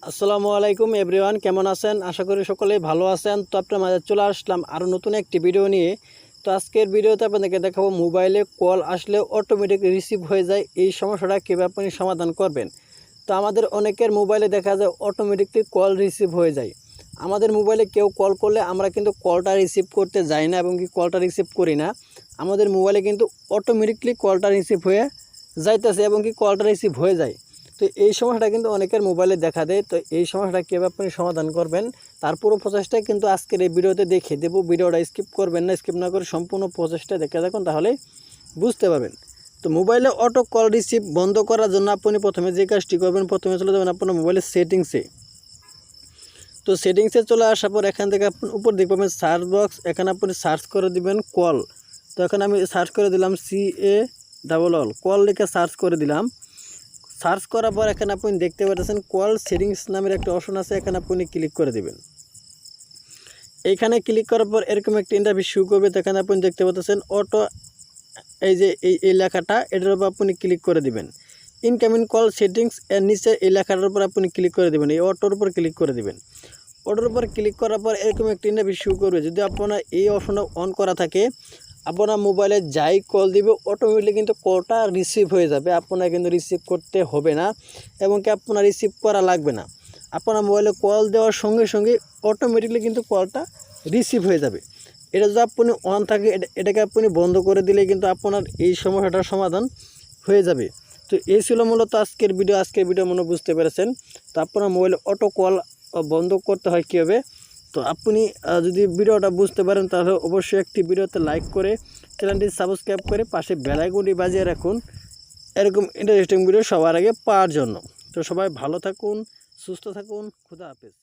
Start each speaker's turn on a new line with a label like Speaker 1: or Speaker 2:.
Speaker 1: আসসালামু আলাইকুম এভরিওয়ান, কেমন আছেন? আশা করি সকলেই ভালো আছেন। তো আপনার মাঝে চলে আসলাম আরও নতুন একটি ভিডিও নিয়ে। তো আজকের ভিডিওতে আপনাদেরকে দেখাবো মোবাইলে কল আসলে অটোমেটিক রিসিভ হয়ে যায়, এই সমস্যাটা কীভাবে আপনি সমাধান করবেন। তো আমাদের অনেকের মোবাইলে দেখা যায় অটোমেটিকলি কল রিসিভ হয়ে যায়। আমাদের মোবাইলে কেউ কল করলে আমরা কিন্তু কলটা রিসিভ করতে যাই না এবং কি কলটা রিসিভ করি না। আমাদের মোবাইলে কিন্তু অটোমেটিকলি কলটা রিসিভ হয়ে যাইতেছে এবং কি কলটা রিসিভ হয়ে যায়। তো এই সমস্যাটা কিন্তু অনেকের মোবাইলে দেখা দেয়। তো এই সমস্যাটা কীভাবে আপনি সমাধান করবেন তার পুরো প্রসেসটাই কিন্তু আজকের এই ভিডিওতে দেখিয়ে দেবো। ভিডিওটা স্কিপ করবেন না, স্কিপ না করে সম্পূর্ণ প্রসেসটা দেখে দেখুন, তাহলে বুঝতে পারবেন। তো মোবাইলে অটো কল রিসিভ বন্ধ করার জন্য আপনি প্রথমে যে কাজটি করবেন, প্রথমে চলে যাবেন আপনার মোবাইলের সেটিংসে। তো সেটিংসে চলে আসার পর এখান থেকে আপনি উপর দিকে পাবেন সার্চ বক্স, এখানে আপনি সার্চ করে দিবেন কল। তো এখানে আমি সার্চ করে দিলাম CALL কল লিখে সার্চ করে দিলাম। সার্চ করার পর এখানে আপনি দেখতে পাচ্ছেন কল সেটিংস নামের একটা অপশন আছে, এখানে আপনি ক্লিক করে দিবেন। এইখানে ক্লিক করার পর এরকম একটা ইন্টারভিউ শো করবে। তো এখানে আপনি দেখতে পাচ্ছেন অটো, এই যে এই লেখাটা, এটার উপর আপনি ক্লিক করে দিবেন। ইনকামিং কল সেটিংস এর নিচে এই লেখাটার উপর আপনি ক্লিক করে দিবেন, এই অটোর উপর ক্লিক করে দিবেন। অটোর উপর ক্লিক করার পর এরকম একটা ইন্টারভিউ শো করবে। যদি আপনার এই অপশনটা অন করা থাকে, আপনার মোবাইলে যাই কল দিবে অটোমেটিকলি কিন্তু কলটা রিসিভ হয়ে যাবে, আপনার কিন্তু রিসিভ করতে হবে না এবং কি আপনার রিসিভ করা লাগবে না। আপনার মোবাইলে কল দেওয়ার সঙ্গে সঙ্গে অটোমেটিকলি কিন্তু কলটা রিসিভ হয়ে যাবে। এটা যদি আপনি অন থাকে, এটাকে আপনি বন্ধ করে দিলে কিন্তু আপনার এই সমস্যাটার সমাধান হয়ে যাবে। তো এই ছিল মূলত আজকের ভিডিও মনে বুঝতে পেরেছেন। তো আপনার মোবাইলে অটো কল বন্ধ করতে হয় কীভাবে। তো আপনি যদি ভিডিওটা বুঝতে পারেন তাহলে অবশ্যই একটি ভিডিওতে লাইক করে চ্যানেলটি সাবস্ক্রাইব করে পাশে বেল আইকনটি বাজিয়ে রাখুন, এরকম ইন্টারেস্টিং ভিডিও সবার আগে পাওয়ার জন্য। তো সবাই ভালো থাকুন, সুস্থ থাকুন, খুদা হাফেজ।